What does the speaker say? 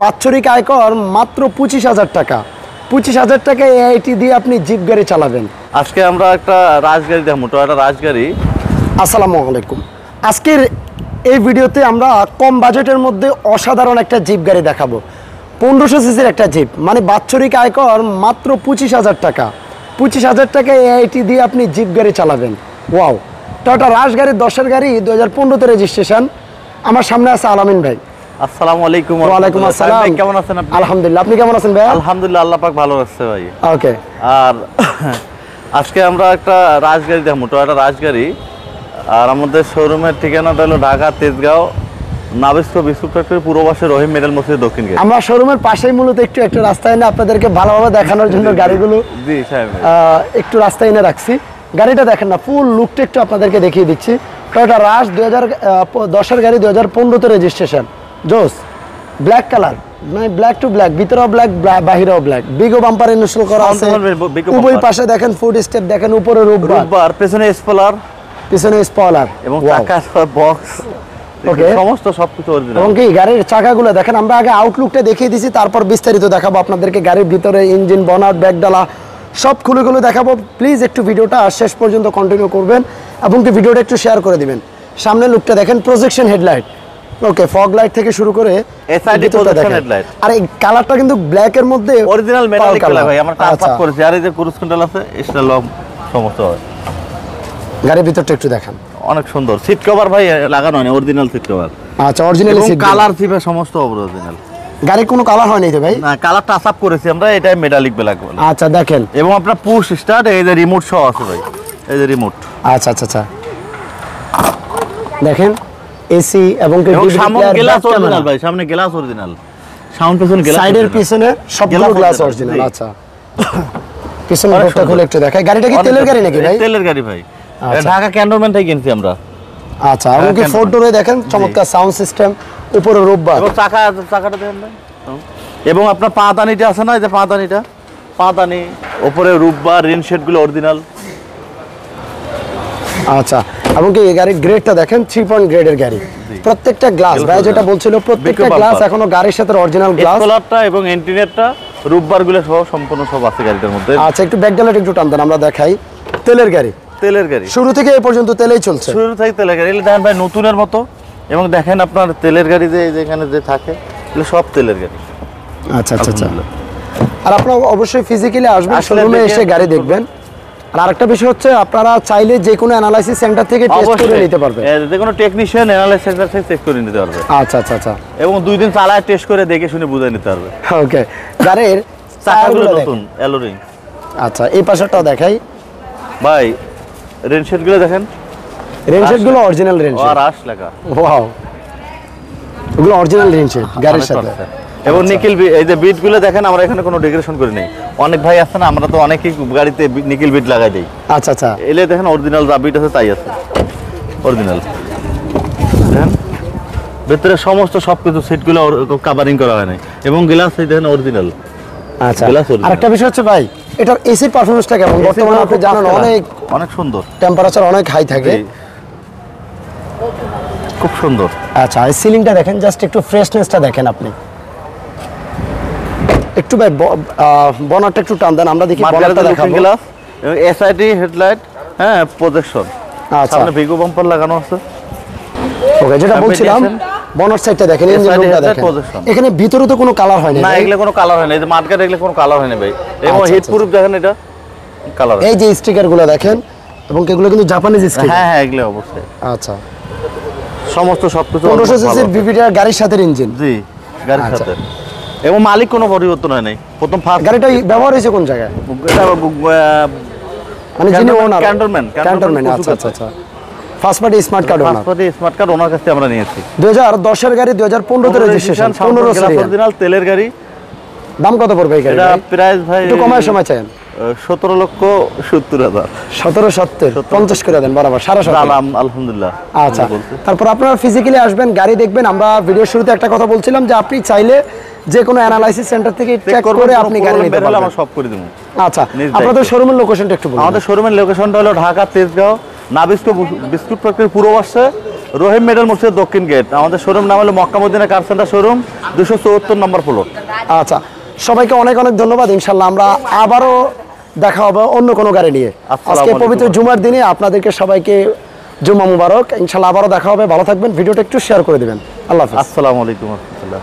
বাৎসরিক আয়কর মাত্র 25,000 টাকা। 25,000 টাকা এআইটি দিয়ে আপনি জিপ গাড়ি চালাবেন। আজকে আমরা একটা রাজগাড়ি দেখাবো, টয়োটা রাজগাড়ি। আসসালামু আলাইকুম। আজকের এই ভিডিওতে আমরা কম বাজেটের মধ্যে অসাধারণ একটা জিপ গাড়ি দেখাবো। 1500 সিসির একটা জিপ, মানে বাৎসরিক আয়কর মাত্র 25,000 টাকা। 25,000 টাকা এআইটি দিয়ে আপনি জিপ গাড়ি চালাবেন। ওয়াও, টয়োটা রাজগাড়ি 10-এর গাড়ি, 2015-তে রেজিস্ট্রেশন। আমার সামনে আছে আলামিন ভাই। আসসালামু আলাইকুম। ওয়ালাইকুম আসসালাম। কেমন আছেন আপনি? আলহামদুলিল্লাহ, আপনি কেমন আছেন ভাই? আলহামদুলিল্লাহ, আল্লাহ পাক ভালো রাখছে ভাই। ওকে। আর আজকে আমরা একটা রাজগাড়ি দেখাবো, টয়োটা রাজগাড়ি। আর আমাদের শোরুমের ঠিকানাটা হলো Dhaka Tejgaon Nabisco biscuit factory পূর্ব পাশে রহিম মেডেল মসজিদ দক্ষিণ গেট। আমরা শোরুমের পাশেই মূলত একটু রাস্তায় এনে আপনাদেরকে ভালোভাবে দেখানোর জন্য গাড়িগুলো জি সাহেব একটু রাস্তায় এনে রাখছি। গাড়িটা দেখেন না, ফুল লুকটা একটু আপনাদেরকে দেখিয়ে দিচ্ছি। টয়োটা রাশ 2010-এর গাড়ি, 2015-তে রেজিস্ট্রেশন। জোস ব্ল্যাক কালার, মানে ব্ল্যাক টু ব্ল্যাক, ভিতরেও ব্ল্যাক বাহিরেও ব্ল্যাক। বিগো বাম্পার ইনস্টল করা আছে। উভয় পাশে দেখেন ফুড স্টেপ, দেখেন উপরে রূপবার, পেছনে স্পয়লার, পিছনে স্পয়লার এবং চাকার বক্স, ওকে, সমস্ত সবকিছু অরিজিনাল। এবং কি গাড়ির চাকাগুলো দেখেন, আমরা আগে আউটলুকটা দেখিয়ে দিছি, তারপর বিস্তারিত দেখাবো আপনাদেরকে। গাড়ির ভিতরে ইঞ্জিন, বনাট, ব্যাকডালা সব খুলে দেখাবো। প্লিজ একটু ভিডিওটা শেষ পর্যন্ত কন্টিনিউ করবেন এবং কি ভিডিওটা একটু শেয়ার করে দিবেন। সামনে লুকটা দেখেন, প্রজেকশন হেডলাইট, ওকে, ফগ লাইট থেকে শুরু করে এসআইডি প্রজেকশন হেডলাইট। আর এই কালারটা কিন্তু ব্ল্যাক এর মধ্যে অরিজিনাল মেটালিক কালার ভাই। আমরা টাচ আপ করেছি। আর এই যে ক্রুজ কন্ট্রোল আছে, এটা লং সমস্ত হয়। গাড়ির ভিতরটা একটু দেখেন, অনেক সুন্দর। সিট কভার ভাই লাগানো হয়নি, অরিজিনাল সিট কভার। আচ্ছা, অরিজিনাল সিট, কালার সিপে সমস্ত অরিজিনাল। গাড়ির কোনো কালার হয়নি তো ভাই? না, কালার টাচ আপ করেছি আমরা, এটা মেটালিক ব্ল্যাক বলে। আচ্ছা দেখেন, এবং আপনার পুশ স্টার্ট, এই যে রিমোট সহ আছে ভাই, এই যে রিমোট। আচ্ছা আচ্ছা আচ্ছা, দেখেন এসি এবং সামনে গ্লাস অরিজিনাল ভাই, সামনে গ্লাস অরিজিনাল, সাউন্ড পেছনে গ্লাস, সাইডের পিছনে সবগুলো গ্লাস অরিজিনাল। আচ্ছা, পিছনের ডোরটা খুলে একটু দেখাই। গাড়িটা কি তেলের গাড়ি নাকি ভাই? তেলের গাড়ি ভাই, ঢাকা ক্যান্টনমেন্ট থেকে কিনছি আমরা। আচ্ছা, এবং কি ফোর ডোরে দেখেন চমৎকার সাউন্ড সিস্টেম, উপরে রূপবার, এবং চাকাটা দেখেন ভাই। এবং আপনার পাতানিটা আছে না, এই যে পাতানি উপরে রূপবার, রিনশেড গুলো অরিজিনাল। আচ্ছা, এবং কি এই গাড়ির গ্রেডটা দেখেন, 3 পয়েন্ট গ্রেডের গাড়ি। প্রত্যেকটা গ্লাস ভাই যেটা বলছিল, প্রত্যেকটা গ্লাস এখনো গাড়ির সাথে অরিজিনাল গ্লাস। স্পয়লারটা এবং এন্টিনেটটা, রূপবার গুলো সহ সম্পূর্ণ সব আছে গাড়িটার মধ্যে। আচ্ছা, একটু ব্যাকডালাটা একটু টান দেন, আমরা দেখাই। তেলের গাড়ি, শুরু থেকে এই পর্যন্ত তেলেই চলছে। শুরু থেকে তেলের গাড়ি। দেখেন ভাই নতুনের মতো। এবং দেখেন আপনার তেলের গাড়ি যেখানে যে থাকে, এগুলো সব তেলের গাড়ি। আচ্ছা আচ্ছা আচ্ছা। আর আপনারা অবশ্যই ফিজিক্যালি আসবেন, শোরুমে এসে গাড়ি দেখবেন। আর আরেকটা বিষয় হচ্ছে, আপনারা চাইলে যে কোনো অ্যানালাইসিস সেন্টার থেকে টেস্ট করে নিতে পারবেন। যে কোনো টেকনিশিয়ান অ্যানালাইসিস সেন্টার থেকে চেক করে নিতে পারবে। আচ্ছা আচ্ছা আচ্ছা। এবং 2 দিন চালায় টেস্ট করে দেখে শুনে বুঝে নিতে পারবে। ওকে, গাড়ির চাকাগুলো নতুন অ্যালোরিং। আচ্ছা, এই পাশটাও দেখাই ভাই, রেনশেড গুলো দেখেন, রেনশেড গুলো অরিজিনাল রেনশেড, আর আশ লেখা। ওয়াও, ওগুলো অরিজিনাল রেনশেড গাড়ির সাথে। এবং নিকেল, এই যে বিট গুলো দেখেন, আমরা এখানে কোনো ডেকোরেশন করি নাই। অনেক ভাই আছে না, আমরা তো অনেকই গাড়িতে নিকেল বিট লাগাই দেই। আচ্ছা আচ্ছা, এলে দেখেন অরিজিনাল যা বিট আছে তাই আছে, অরিজিনাল। দেখেন ভিতরে সমস্ত সবকিছু সিটগুলো কভারিং করা হয় নাই। এবং গ্লাস এই দেখেন অরিজিনাল। আচ্ছা, আরেকটা বিষয় হচ্ছে ভাই, এটার এসির পারফরম্যান্সটা কেমন? বর্তমানে আপনি জানেন অনেক সুন্দর, টেম্পারেচার অনেক হাই থাকে, খুব সুন্দর। আচ্ছা, এই সিলিংটা দেখেন, জাস্ট একটু ফ্রেশনেসটা দেখেন আপনি। একটু ভাই বনারটা একটু টান দেন, আমরা দেখি বনারটা দেখাবো। গ্লাস এবং এসআইডি হেডলাইট, হ্যাঁ, প্রজেকশন। আচ্ছা, সামনে ভিগো বাম্পার লাগানো আছে। ওকে, যেটা বলছিলাম, বনার সাইডটা দেখেন, ইঞ্জিন রুমটা দেখেন। এখানে ভিতরে তো কোনো কালার হয় না। এগুলো কোনো কালার হয় না, এই যে মার্কেট এগুলো কোনো কালার হয় না ভাই। এবং হিট প্রুফ দেখেন, এটা কালার। এই যে স্টিকারগুলো দেখেন, এবং এগুলো কিন্তু জাপানিজ স্টিকার। হ্যাঁ হ্যাঁ, এগুলো অবশ্যই। আচ্ছা, সমস্ত সবকিছু 1500 সিসির ভিভিটার গাড়ির সাথে ইঞ্জিন। জি, গাড়ির সাথে। এবং মালিক কোনো পরিবর্তন হয় নাই। প্রথম ফার্স্ট গাড়িটা ব্যবহার হয়েছে কোন জায়গায়? এটা মানে যিনি ওনার, ক্যান্টনমেন্ট। আচ্ছা আচ্ছা আচ্ছা। ফার্স্ট পার্টি স্মার্ট কার্ড ওনার, ফার্স্ট পার্টি স্মার্ট কার্ড ওনার কাছ থেকে আমরা নিয়েছি। 2010-এর গাড়ি, 2015-তে রেজিস্ট্রেশন, 15 অরিজিনাল তেলের গাড়ি। দাম কত পড়বে এই গাড়ি? এটা প্রাইস ভাই একটু কমায় সময় চান। 17,70,000। 1770, 50 করে দেন বরাবর, 17.5। আলহামদুলিল্লাহ। আচ্ছা, তারপর আপনারা ফিজিক্যালি আসবেন, গাড়ি দেখবেন। আমরা ভিডিও শুরুতে একটা কথা বলছিলাম যে আপনি চাইলে যে কোনো অ্যানালাইসিস সেন্টার থেকে চেক করে আপনি গাড়ি নিতে পারবেন। আমরা সব করে দেব। আচ্ছা, আপনাদের শোরুমের লোকেশনটা একটু বলুন। আমাদের শোরুমের লোকেশনটা হলো Dhaka Tejgaon Nabisco biscuit factory পূর্ব পাশে রহিম মেডেল মসজিদের দক্ষিণ গেট। আমাদের শোরুম নাম হলো Mecca Medina car centre showroom, 274 নম্বর ফ্লোর। আচ্ছা, সবাইকে অনেক অনেক ধন্যবাদ। ইনশাল্লাহ আমরা আবারও দেখা হবে অন্য কোনো গাড়ি নিয়ে। আসসালামু আজকে আলাইকুম। পবিত্র জুমার দিনে আপনাদেরকে সবাইকে জুমা মুবারক। ইনশাল্লাহ আবারও দেখা হবে। ভালো থাকবেন। ভিডিওটা একটু শেয়ার করে দিবেন। আল্লাহ হাফেজ। আসসালামু আলাইকুম রহমতুল্লাহ।